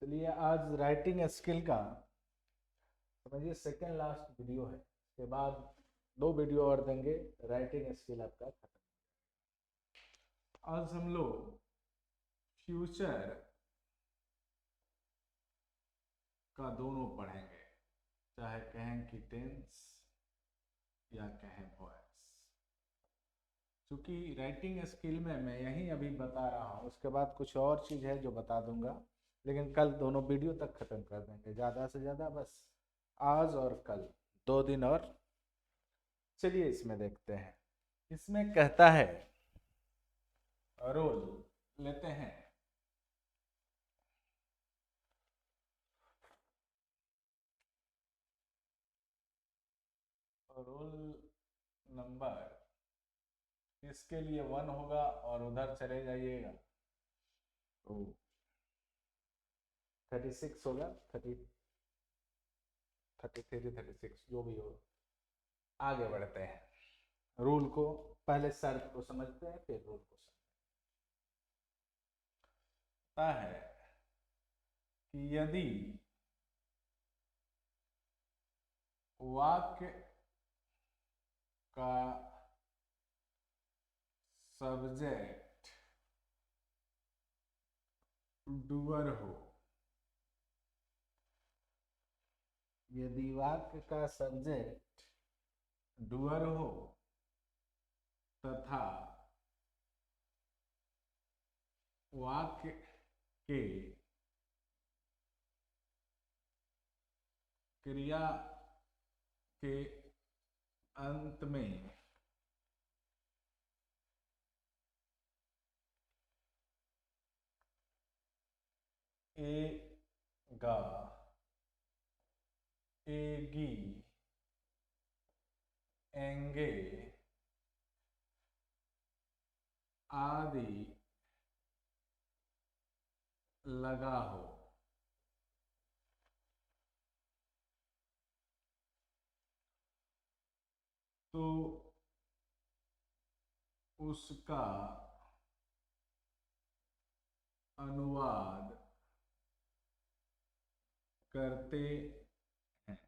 चलिए आज writing skill का समझिए सेकेंड लास्ट वीडियो है। इसके बाद 2 वीडियो और देंगे, राइटिंग स्किल आपका खत्म। आज हम लोग फ्यूचर का दोनों पढ़ेंगे, चाहे कहें कि टेंस या कहें वॉइस। क्योंकि राइटिंग स्किल में मैं यही अभी बता रहा हूँ, उसके बाद कुछ और चीज़ है जो बता दूंगा, लेकिन कल दोनों वीडियो तक ख़त्म कर देंगे, ज़्यादा से ज़्यादा बस आज और कल 2 दिन और। चलिए इसमें देखते हैं। इसमें कहता है, रोल लेते हैं। रोल नंबर इसके लिए 1 होगा और उधर चले जाइएगा तो 36 होगा, 33 36 जो भी हो। आगे बढ़ते हैं। रूल को पहले शर्त को समझते हैं, फिर रूल को समझता है कि यदि वाक्य का सब्जेक्ट डूअर हो, यदि वाक्य का सब्जेक्ट डूअर हो तथा वाक्य के क्रिया के अंत में एगा, एगी, एंगे आदि लगा हो तो उसका अनुवाद करते हैं।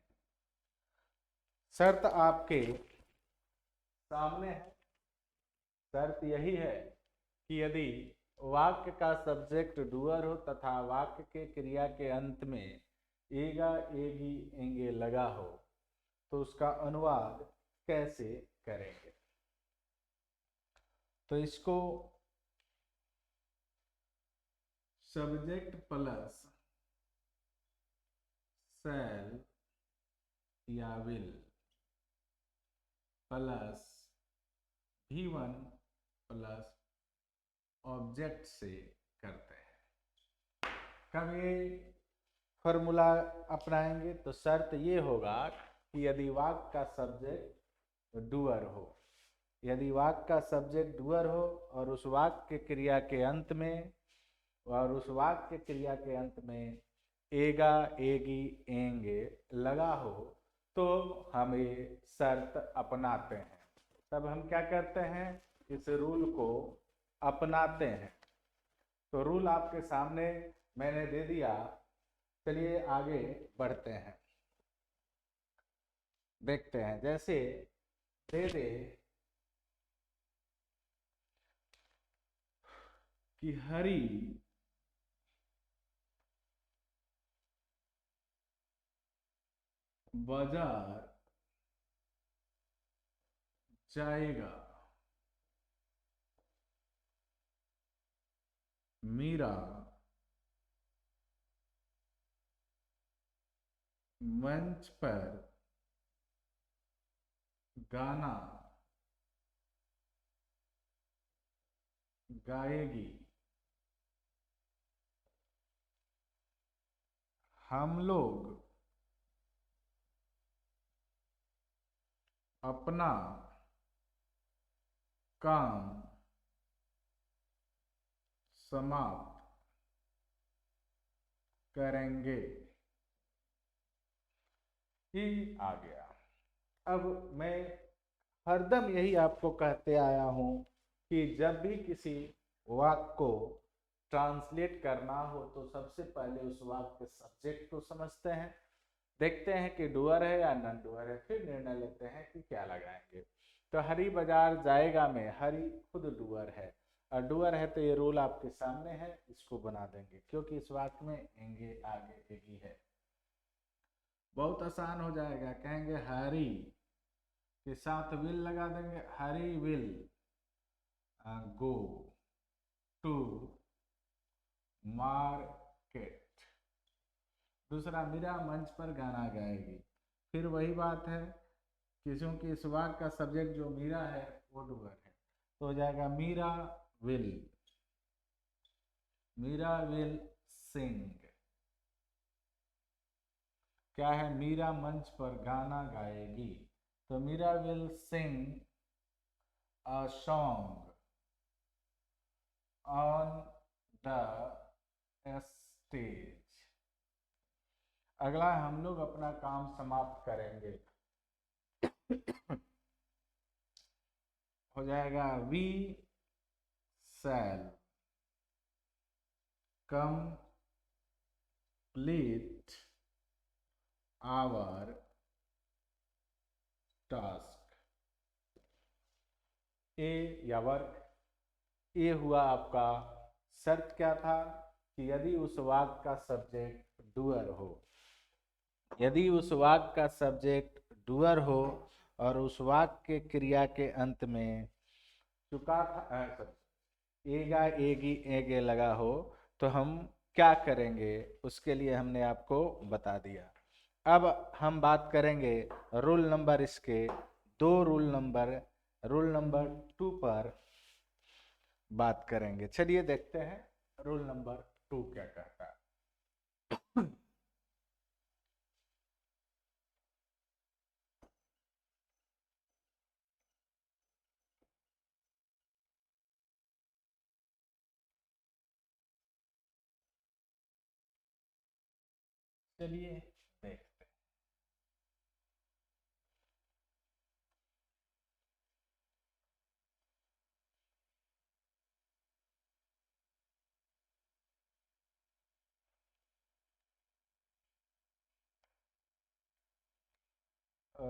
शर्त आपके सामने है। शर्त यही है कि यदि वाक्य का सब्जेक्ट डूअर हो तथा वाक्य के क्रिया के अंत में एगा, एगी, एंगे लगा हो तो उसका अनुवाद कैसे करेंगे। तो इसको सब्जेक्ट प्लस शैल या will plus V1 plus object से करते हैं। कब ये फॉर्मूला अपनाएंगे तो शर्त ये होगा कि यदि वाक्य का सब्जेक्ट डूअर हो, यदि वाक्य का सब्जेक्ट डूअर हो और उस वाक्य क्रिया के अंत में एगा, एगी, एंगे लगा हो तो हम ये शर्त अपनाते हैं। तब हम क्या करते हैं, इस रूल को अपनाते हैं। तो रूल आपके सामने मैंने दे दिया। चलिए आगे बढ़ते हैं, देखते हैं। जैसे दे दे कि हरी बाजार जाएगा, मीरा मंच पर गाना गाएगी, हम लोग अपना काम समाप्त करेंगे। ही आ गया। अब मैं हरदम यही आपको कहते आया हूं कि जब भी किसी वाक्य को ट्रांसलेट करना हो तो सबसे पहले उस वाक्य के सब्जेक्ट को समझते हैं, देखते हैं कि डूअर है या नॉन डूअर है, फिर निर्णय लेते हैं कि क्या लगाएंगे। तो हरी बाजार जाएगा में हरी खुद डूअर है, और डूअर है तो ये रूल आपके सामने है, इसको बना देंगे क्योंकि इस वाक्य में एंगे आगे एगी है। बहुत आसान हो जाएगा, कहेंगे हरी के साथ विल लगा देंगे, हरी विल गो टू मार्केट। दूसरा, मीरा मंच पर गाना गाएगी, फिर वही बात है कि क्योंकि इस वाक्य का सब्जेक्ट जो मीरा है वो डूअर है, तो हो जाएगा मीरा विल सिंग। क्या है, मीरा मंच पर गाना गाएगी, तो Meera will sing a song on the stage. अगला हम लोग अपना काम समाप्त करेंगे, हो जाएगा we shall complete our task. A या वर्क, ए हुआ आपका, शर्त क्या था कि यदि उस वाक्य का सब्जेक्ट डूअर हो, यदि उस वाक्य का सब्जेक्ट डूअर हो और उस वाक्य के क्रिया के अंत में चुका था एगा एगी एगे लगा हो, तो हम क्या करेंगे, उसके लिए हमने आपको बता दिया। अब हम बात करेंगे रूल नंबर, इसके दो रूल नंबर 2 पर बात करेंगे। चलिए देखते हैं रूल नंबर 2 क्या कहता है। चलिए देखते हैं।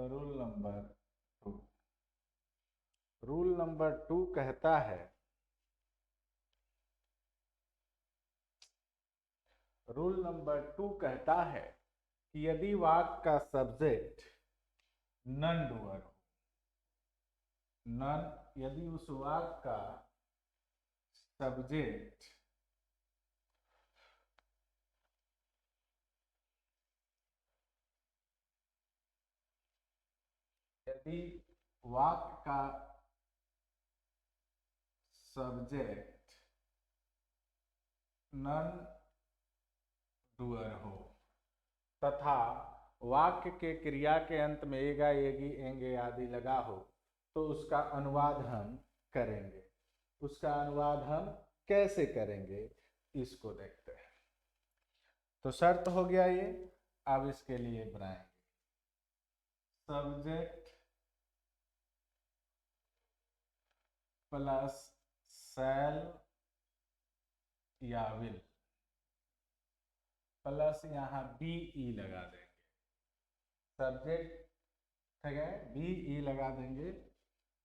रूल नंबर 2 कहता है, रूल नंबर 2 कहता है कि यदि वाक्य का सब्जेक्ट नॉन डूअर हो, नॉन, यदि उस वाक्य का सब्जेक्ट यदि वाक्य का सब्जेक्ट नॉन डूअर हो तथा वाक्य के क्रिया के अंत में एगा एगी एंगे आदि लगा हो, तो उसका अनुवाद हम करेंगे। उसका अनुवाद हम कैसे करेंगे, इसको देखते हैं। तो शर्त हो गया ये, अब इसके लिए बनाएंगे सब्जेक्ट प्लस शैल या विल प्लस यहाँ बी ई लगा देंगे, सब्जेक्ट ठीक है, बी ई लगा देंगे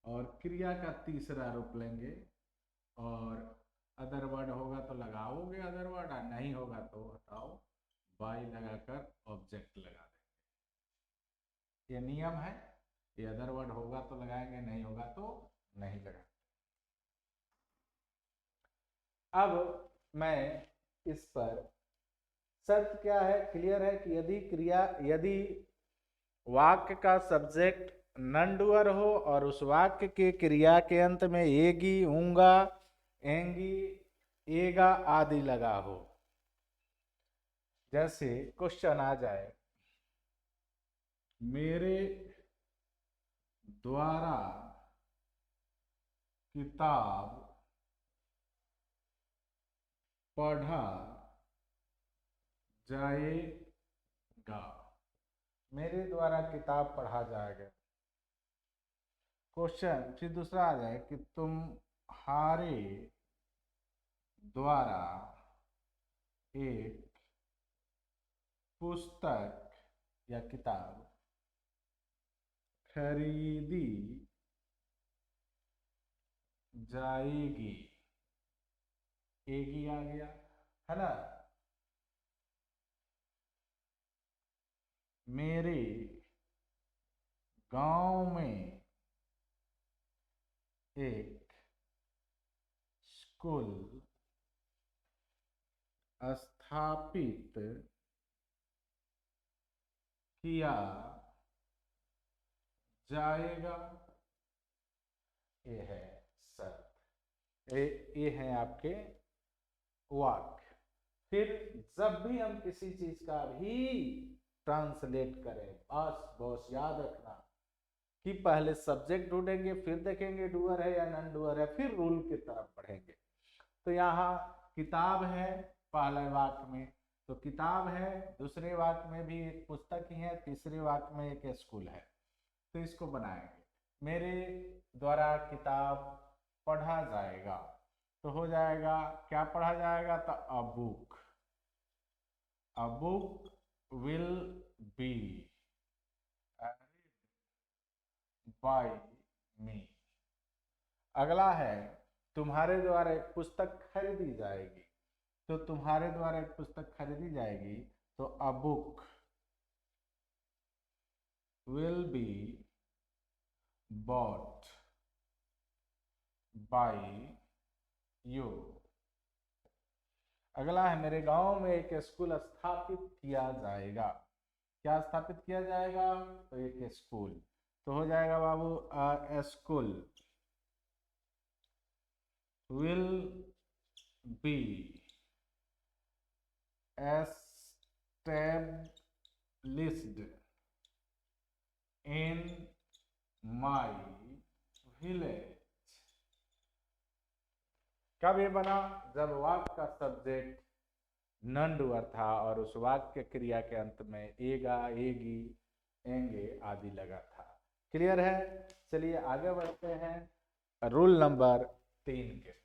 और क्रिया का तीसरा रूप लेंगे, और अदर वर्ड होगा तो लगाओगे अदर वर्ड, और नहीं होगा तो हटाओ, बाई लगाकर ऑब्जेक्ट लगा देंगे। ये नियम है, ये अदर वर्ड होगा तो लगाएंगे, नहीं होगा तो नहीं लगाएंगे। अब मैं इस पर, शर्त क्या है, क्लियर है कि यदि वाक्य का सब्जेक्ट नॉन डूअर हो और उस वाक्य के क्रिया के अंत में एगी ऊंगा एंगी एगा आदि लगा हो, जैसे क्वेश्चन आ जाए, मेरे द्वारा किताब पढ़ा जाएगा, मेरे द्वारा किताब पढ़ा जाएगा। क्वेश्चन फिर दूसरा आ जाए कि तुम्हारे द्वारा एक पुस्तक या किताब खरीदी जाएगी। एगी आ गया है ना। मेरे गांव में एक स्कूल स्थापित किया जाएगा। ये है शर्त। ये है आपके वाक्य। फिर जब भी हम किसी चीज का भी ट्रांसलेट करें, बस बॉस याद रखना कि पहले सब्जेक्ट ढूंढेंगे, फिर देखेंगे डूअर है या नॉन डूअर है, फिर रूल की तरफ बढ़ेंगे। तो यहाँ किताब है पहले वाक्य में, तो किताब है। दूसरे वाक्य में भी एक पुस्तक ही है। तीसरे वाक्य में एक स्कूल है। तो इसको बनाएंगे। मेरे द्वारा किताब पढ़ा जाएगा, तो हो जाएगा क्या पढ़ा जाएगा, तो a book. A book will be by me. अगला है तुम्हारे द्वारा एक पुस्तक खरीदी जाएगी। तो तुम्हारे द्वारा एक पुस्तक खरीदी जाएगी, तो a book will be bought by you. अगला है मेरे गांव में एक स्कूल स्थापित किया जाएगा। क्या स्थापित किया जाएगा, तो एक स्कूल। तो हो जाएगा बाबू a school will be established in my village। कब ये बना, जब वाक्य का सब्जेक्ट नॉन डूअर था और उस वाक्य क्रिया के अंत में एगा, एगी, एंगे आदि लगा था। क्लियर है। चलिए आगे बढ़ते हैं रूल नंबर 3 के तरफ।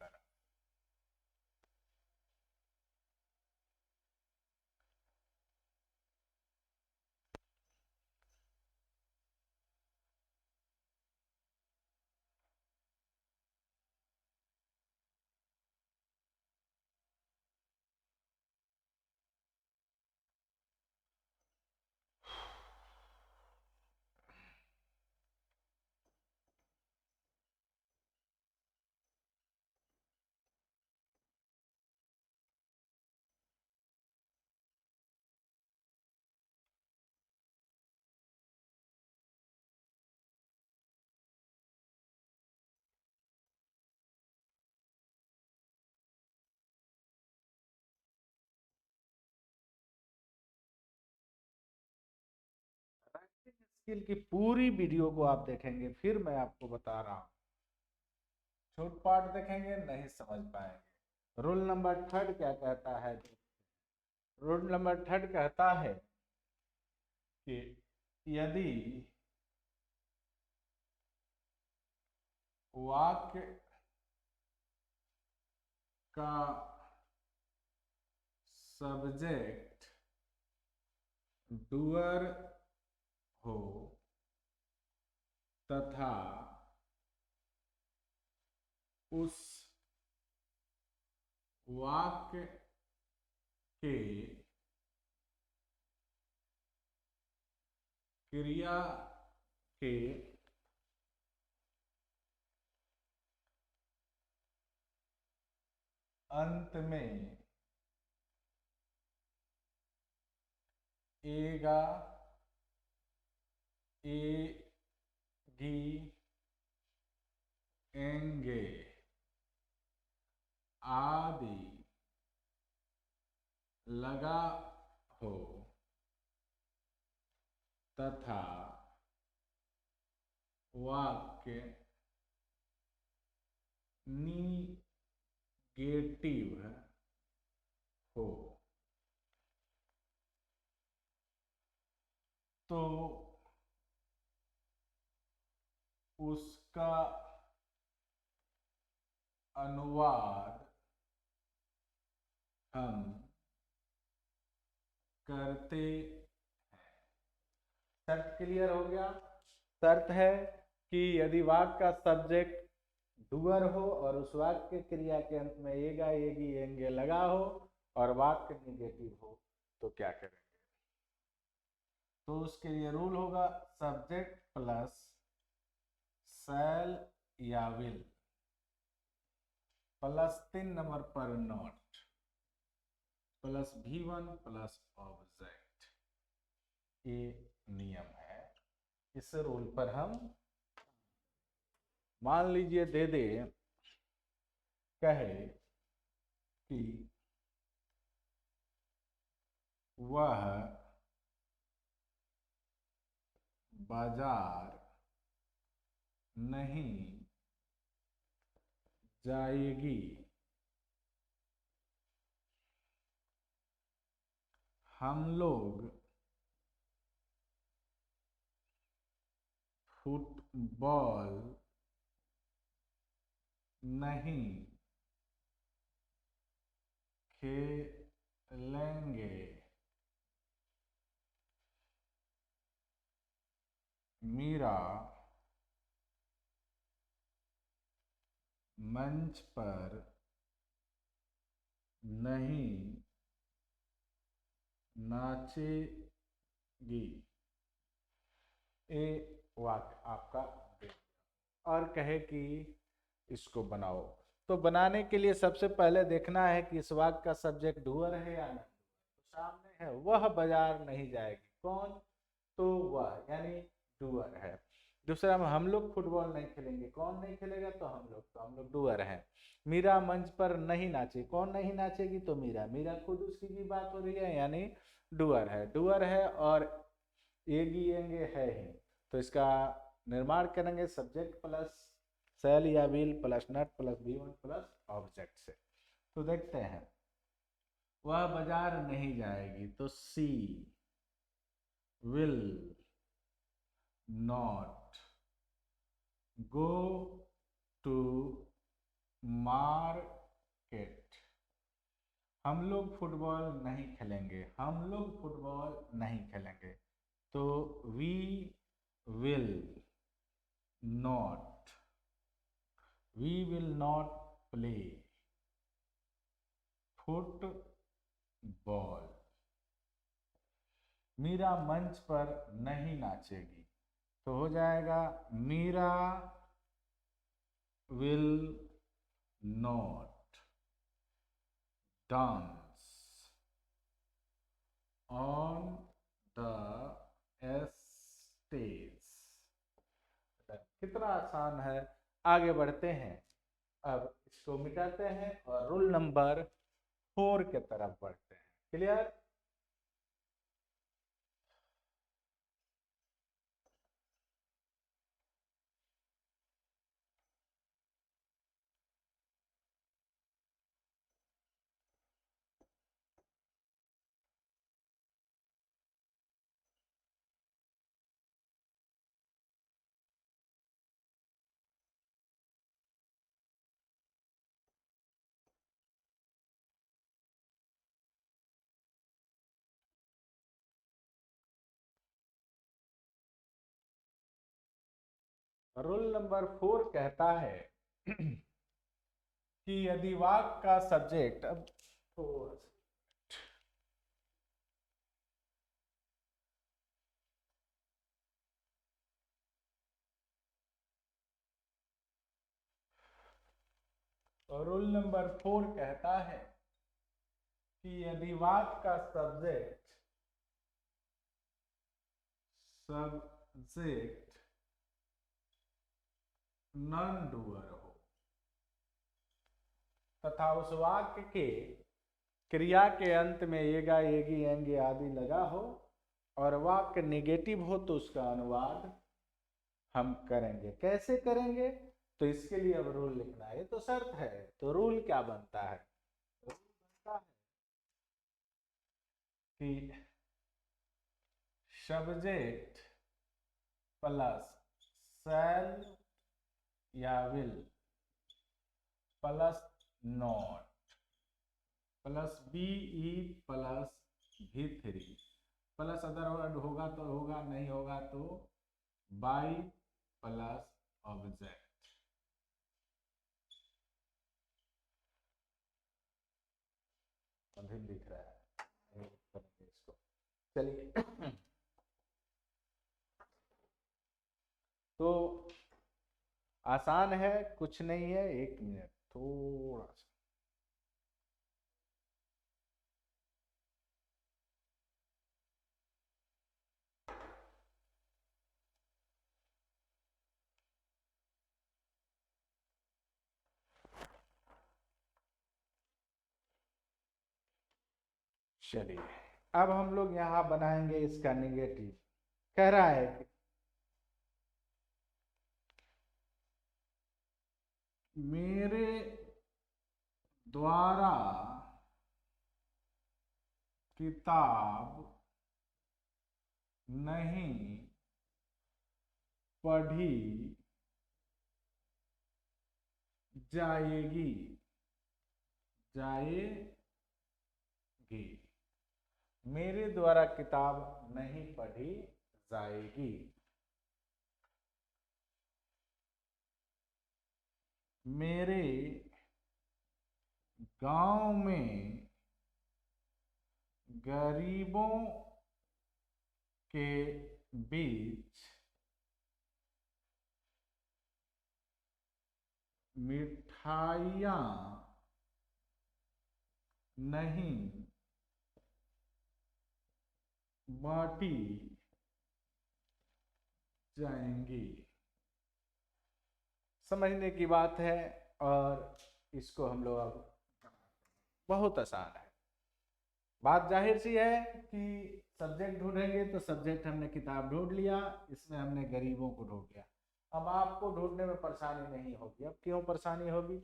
राइटिंग स्किल की पूरी वीडियो को आप देखेंगे, फिर मैं आपको बता रहा हूं। छोट पार्ट देखेंगे नहीं समझ पाएंगे। रूल नंबर 3 क्या कहता है, रूल नंबर 3 कहता है कि यदि वाक्य का सब्जेक्ट डूअर हो तथा उस वाक्य के क्रिया के अंत में एगा, एगी, एंगे आदि लगा हो तथा वाक्य निगेटिव हो, तो उसका अनुवाद हम करते हैं। शर्त क्लियर हो गया। शर्त है कि यदि वाक्य का सब्जेक्ट डूअर हो और उस वाक्य क्रिया के अंत में एगा एगी एंगे लगा हो और वाक्य निगेटिव हो तो क्या करेंगे। तो उसके लिए रूल होगा सब्जेक्ट प्लस शैल या विल प्लस 3 नंबर पर not plus V1 plus object. ये नियम है। इस रूल पर हम मान लीजिए दे दे कहे कि वह बाजार नहीं जाएगी। हम लोग फुटबॉल नहीं खेलेंगे। मीरा मंच पर नहीं नाचेगी। ये वाक्य आपका और कहे कि इसको बनाओ। तो बनाने के लिए सबसे पहले देखना है कि इस वाक्य का सब्जेक्ट डूअर है या नहीं। तो सामने है वह बाजार नहीं जाएगी। कौन? तो वह यानी डूअर है। दूसरा में हम लोग फुटबॉल नहीं खेलेंगे। कौन नहीं खेलेगा? तो हम लोग डूअर हैं। मीरा मंच पर नहीं नाचे। कौन नहीं नाचेगी? तो मीरा। मीरा खुद उसी की बात हो रही है यानी डूअर है। डूअर है और एगी एंगे है ही। तो इसका निर्माण करेंगे सब्जेक्ट प्लस सेल या will plus not plus V1 plus object से। तो देखते हैं वह बाजार नहीं जाएगी तो she will not go to market. हम लोग फुटबॉल नहीं खेलेंगे। हम लोग फुटबॉल नहीं खेलेंगे तो we will not play football. Meera मंच पर नहीं नाचेगी तो हो जाएगा Meera will not dance on the stage. कितना आसान है। आगे बढ़ते हैं। अब इसको मिटाते हैं और रूल नंबर 4 के तरफ बढ़ते हैं। क्लियर? रूल नंबर 4 कहता है कि यदि वाक्य का सब्जेक्ट अब थोड़ा सा रूल नंबर 4 कहता है कि यदि वाक्य का सब्जेक्ट नॉन डूअर हो तथा उस वाक्य के क्रिया के अंत में एगा एगी एंगे आदि लगा हो और वाक्य निगेटिव हो तो उसका अनुवाद हम करेंगे। कैसे करेंगे? तो इसके लिए अब रूल लिखना है। ये तो शर्त है। तो रूल क्या बनता है? रूल बनता है कि सब्जेक्ट प्लस शैल या will plus not plus be plus भी थ्री प्लस अदर वर्ड होगा तो होगा, नहीं होगा तो बाई प्लस ऑब्जेक्ट। अभी दिख रहा है इसको, चलिए। तो आसान है, कुछ नहीं है, 1 मिनट थोड़ा सा। चलिए अब हम लोग यहाँ बनाएंगे इसका निगेटिव। कह रहा है कि मेरे द्वारा किताब नहीं पढ़ी जाएगी, जाएगी। मेरे द्वारा किताब नहीं पढ़ी जाएगी। मेरे गांव में गरीबों के बीच मिठाइयाँ नहीं बांटी जाएंगी। समझने की बात है और इसको हम लोग अब बहुत आसान है। बात जाहिर सी है कि सब्जेक्ट ढूंढेंगे तो सब्जेक्ट हमने किताब ढूंढ लिया, इसमें हमने गरीबों को ढूंढ लिया। अब आपको ढूंढने में परेशानी नहीं होगी। अब क्यों परेशानी होगी?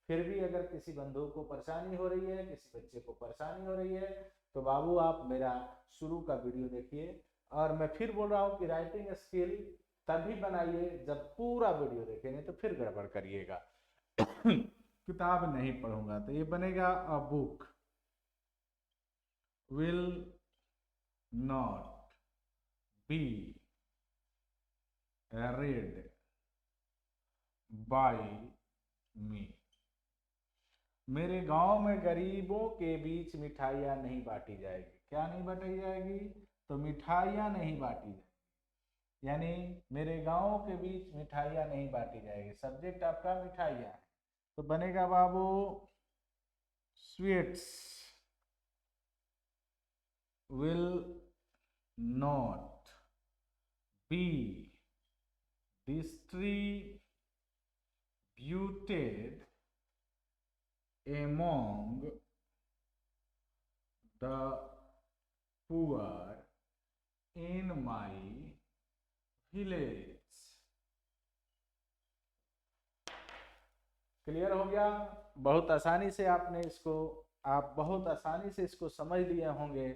फिर भी अगर किसी बंधु को परेशानी हो रही है, किसी बच्चे को परेशानी हो रही है, तो बाबू आप मेरा शुरू का वीडियो देखिए। और मैं फिर बोल रहा हूँ कि राइटिंग स्किल तभी बनाइए जब पूरा वीडियो देखेंगे, तो फिर गड़बड़ करिएगा। किताब नहीं पढ़ूंगा तो ये बनेगा a book will not be read by me। मेरे गांव में गरीबों के बीच मिठाइयाँ नहीं बांटी जाएगी। क्या नहीं बांटी जाएगी? तो मिठाइयाँ नहीं बांटी जाएगी, यानी मेरे गांव के बीच मिठाइयाँ नहीं बांटी जाएगी। सब्जेक्ट आपका मिठाइयाँ है, तो बनेगा बाबू sweets will not be distributed among the poor in my village। Clear हो गया? बहुत आसानी से आपने इसको, आप बहुत आसानी से इसको समझ लिए होंगे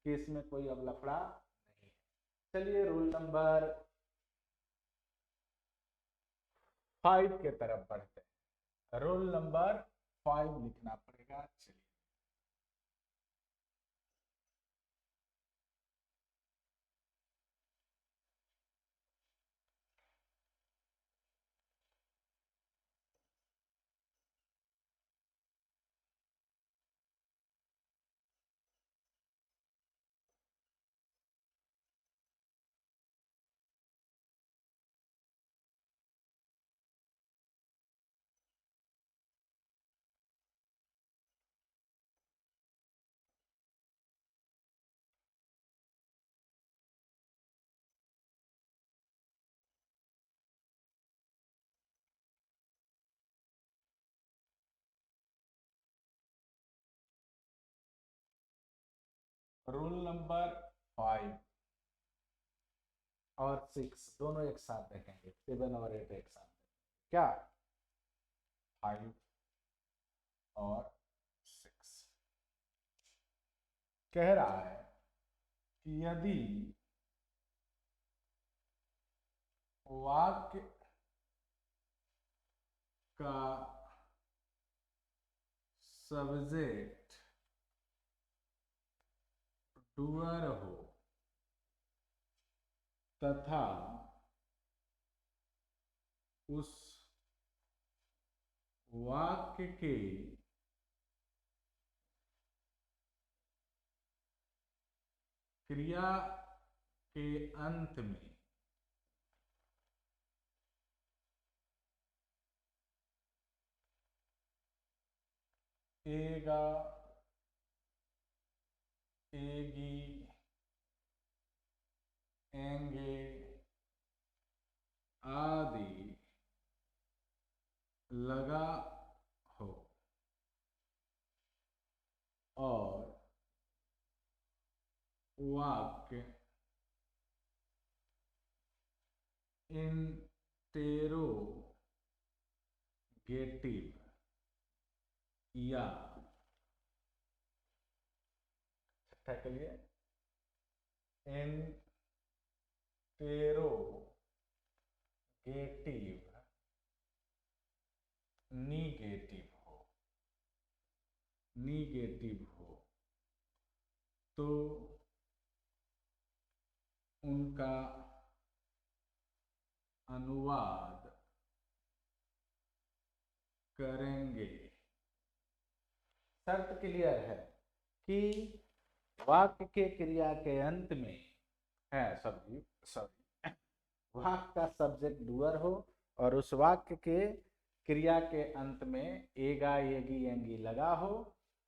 कि इसमें कोई अब लफड़ा नहीं है। चलिए रूल नंबर 5 के तरफ बढ़ते हैं। रूल नंबर 5 लिखना पड़ेगा। चलिए रूल नंबर 5 और 6 दोनों एक साथ देखेंगे। 7 और 8 एक साथ देखेंगे। क्या 5 और 6 कह रहा है कि यदि वाक्य का सब्जेक्ट डूअर हो तथा उस वाक्य के क्रिया के अंत में एगा, एगी, एंगे आदि लगा हो और वाक्य इंटेरोगेटिव या छठा के लिए इंटेरोगेटिव निगेटिव हो तो उनका अनुवाद करेंगे। शर्त क्लियर है कि वाक्य के क्रिया के अंत में है वाक्य का सब्जेक्ट डूअर हो और उस वाक्य के क्रिया के अंत में एगा, एगी, एंगी लगा हो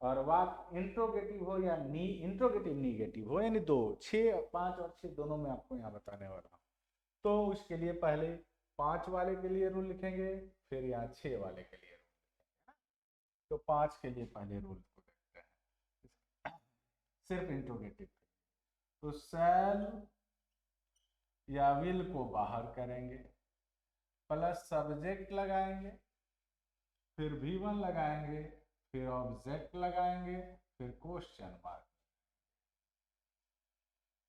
और वाक्य इंट्रोगेटिव हो या इंट्रोगेटिव निगेटिव हो, यानी 2, 6, 5 और 6 दोनों में आपको यहाँ बताने वाला हूँ। तो उसके लिए पहले 5 वाले के लिए रूल लिखेंगे, फिर यहाँ 6 वाले के लिए रूल लिखेंगे। तो 5 के लिए पहले रूल को देखते हैं, सिर्फ इंट्रोगेटिव। तो शैल या विल को बाहर करेंगे, प्लस सब्जेक्ट लगाएंगे, फिर V1 लगाएंगे, फिर ऑब्जेक्ट लगाएंगे, फिर क्वेश्चन मार्क।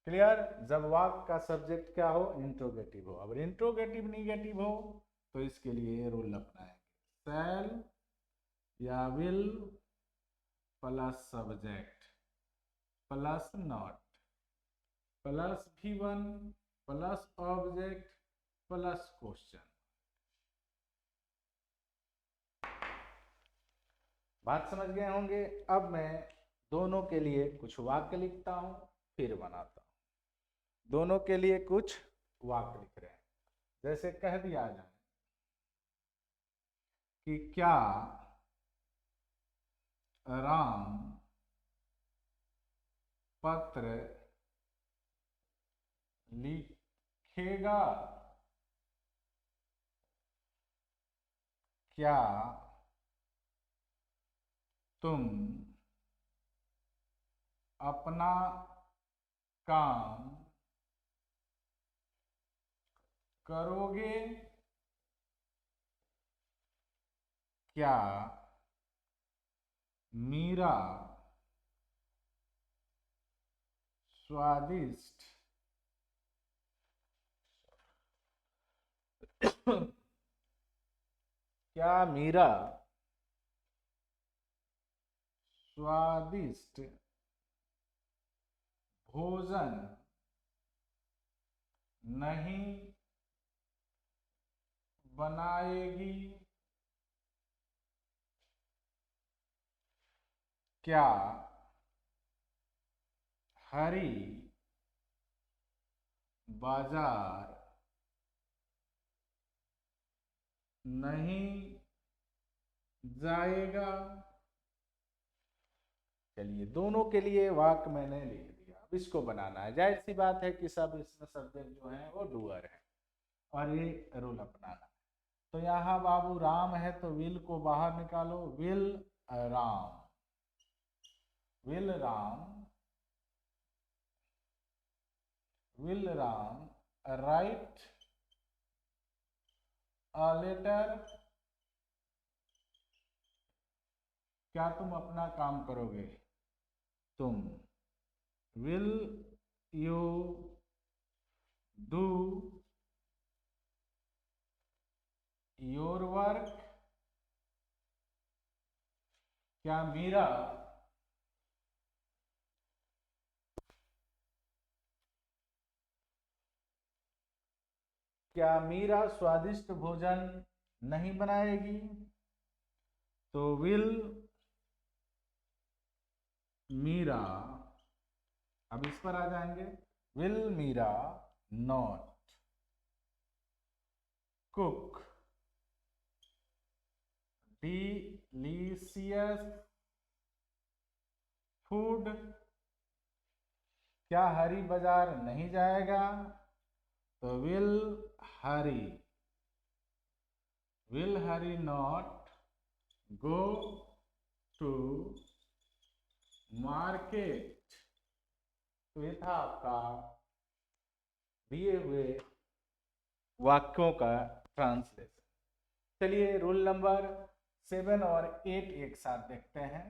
क्लियर? जब वाक्य का सब्जेक्ट क्या हो? इंट्रोगेटिव हो। अब इंट्रोगेटिव निगेटिव हो तो इसके लिए रूल अपनाएंगे, शैल या will plus subject plus not plus V1 plus object plus question. बात समझ गए होंगे। अब मैं दोनों के लिए कुछ वाक्य लिखता हूं, फिर बनाता हूं। दोनों के लिए कुछ वाक्य लिख रहे हैं। जैसे कह दिया जाए कि क्या राम पत्र लिखेगा? क्या तुम अपना काम करोगे? क्या मीरा स्वादिष्ट क्या मीरा स्वादिष्ट भोजन नहीं बनाएगी? क्या हरी बाजार नहीं जाएगा? चलिए, दोनों के लिए वाक्य मैंने लिख दिया। अब इसको बनाना है। जाहिर सी बात है कि सब इसमें सब्जेक्ट जो है वो डूअर है और ये रूल अपनाना है। तो यहाँ बाबू राम है तो विल को बाहर निकालो, will Ram, will Ram, will Ram write a letter? क्या तुम अपना काम करोगे? तुम will you do your work? क्या मीरा क्या मीरा स्वादिष्ट भोजन नहीं बनाएगी? तो विल मीरा, अब इस पर आ जाएंगे, will Meera not cook delicious food? क्या हरी बाजार नहीं जाएगा? तो Hari will Hari not go to market? तो ये था आपका दिए हुए वाक्यों का ट्रांसलेशन। चलिए रूल नंबर 7 और 8 एक साथ देखते हैं।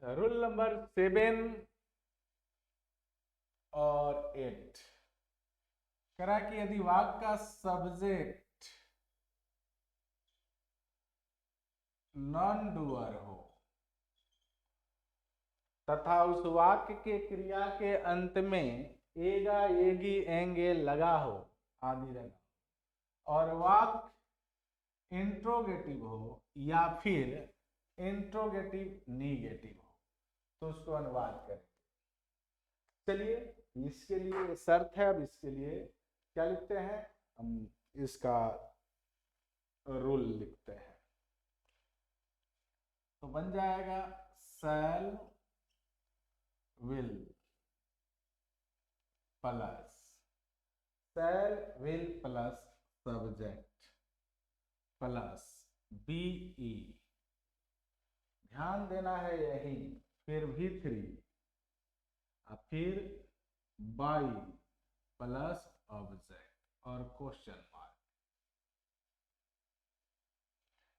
रूल नंबर 7 और 8 करा कि यदि वाक्य का सब्जेक्ट नॉन डूअर हो तथा उस वाक्य के क्रिया के अंत में एगा एगी एंगे लगा हो आदि लगा और वाक्य इंट्रोगेटिव हो या फिर इंट्रोगेटिव निगेटिव हो तो उसको अनुवाद करें। चलिए इसके लिए शर्त है, अब इसके लिए क्या लिखते हैं, हम इसका रूल लिखते हैं। तो बन जाएगा shall will plus shall will plus subject plus be, ध्यान देना है यही, फिर V3 और फिर बाई प्लस ऑब्जेक्ट और क्वेश्चन मार्क।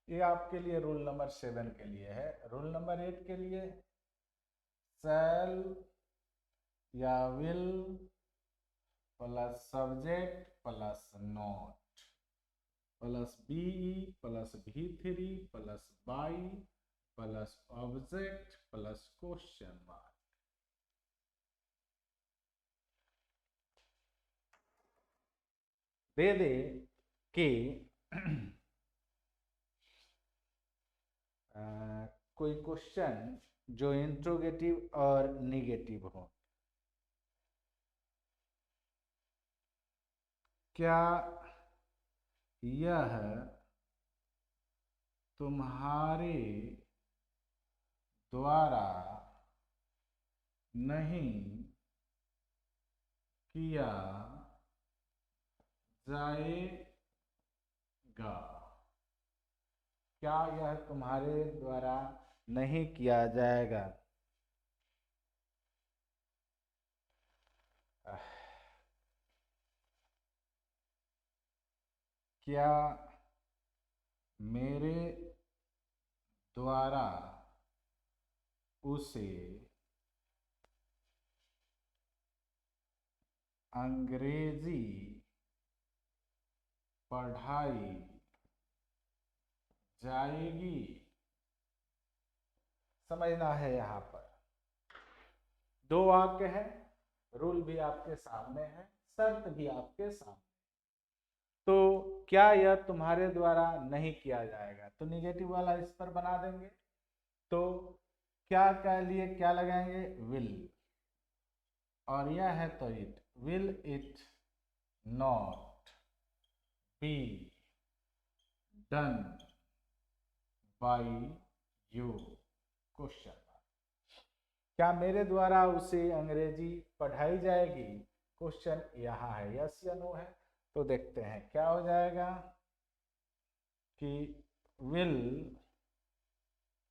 ये आपके लिए रूल नंबर 7 के लिए है। रूल नंबर 8 के लिए शैल या will plus subject plus not plus be plus V3 plus by plus object plus question mark. दे दे कि कोई क्वेश्चन जो इंट्रोगेटिव और निगेटिव हो। क्या यह तुम्हारे द्वारा नहीं किया जाएगा? क्या यह तुम्हारे द्वारा नहीं किया जाएगा? क्या मेरे द्वारा उसे अंग्रेजी पढ़ाई जाएगी? समझना है यहाँ पर दो वाक्य है, रूल भी आपके सामने है, शर्त भी आपके सामने। तो क्या यह तुम्हारे द्वारा नहीं किया जाएगा, तो निगेटिव वाला इस पर बना देंगे। तो क्या के लिए क्या लगाएंगे, विल, और यह है तो it, will it not be done by you question. क्या मेरे द्वारा उसे अंग्रेजी पढ़ाई जाएगी? क्वेश्चन यहाँ है, यस या नो है। तो देखते हैं क्या हो जाएगा कि will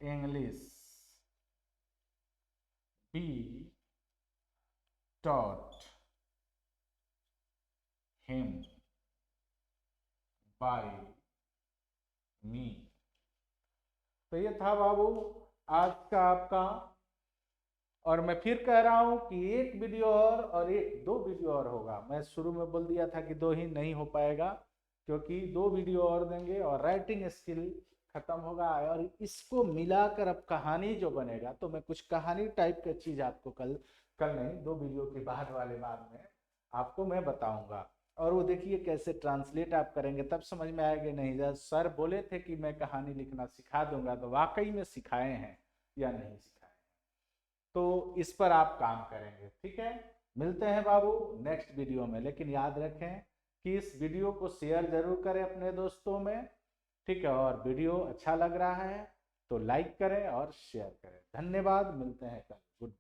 English be taught him by me। तो ये था बाबू आज का आपका, और मैं फिर कह रहा हूं कि एक वीडियो और एक 2 वीडियो और होगा। मैं शुरू में बोल दिया था कि 2 ही, नहीं हो पाएगा क्योंकि 2 वीडियो और देंगे और राइटिंग स्किल खत्म होगा। और इसको मिलाकर अब कहानी जो बनेगा, तो मैं कुछ कहानी टाइप की चीज आपको कल नहीं 2 वीडियो के बाद वाले बाद में आपको मैं बताऊंगा। और वो देखिए कैसे ट्रांसलेट आप करेंगे, तब समझ में आएगा। नहीं जब सर बोले थे कि मैं कहानी लिखना सिखा दूंगा, तो वाकई में सिखाए हैं या नहीं सिखाए, तो इस पर आप काम करेंगे। ठीक है, मिलते हैं बाबू नेक्स्ट वीडियो में। लेकिन याद रखें कि इस वीडियो को शेयर जरूर करें अपने दोस्तों में। ठीक है, और वीडियो अच्छा लग रहा है तो लाइक करें और शेयर करें। धन्यवाद, मिलते हैं कल। गुड।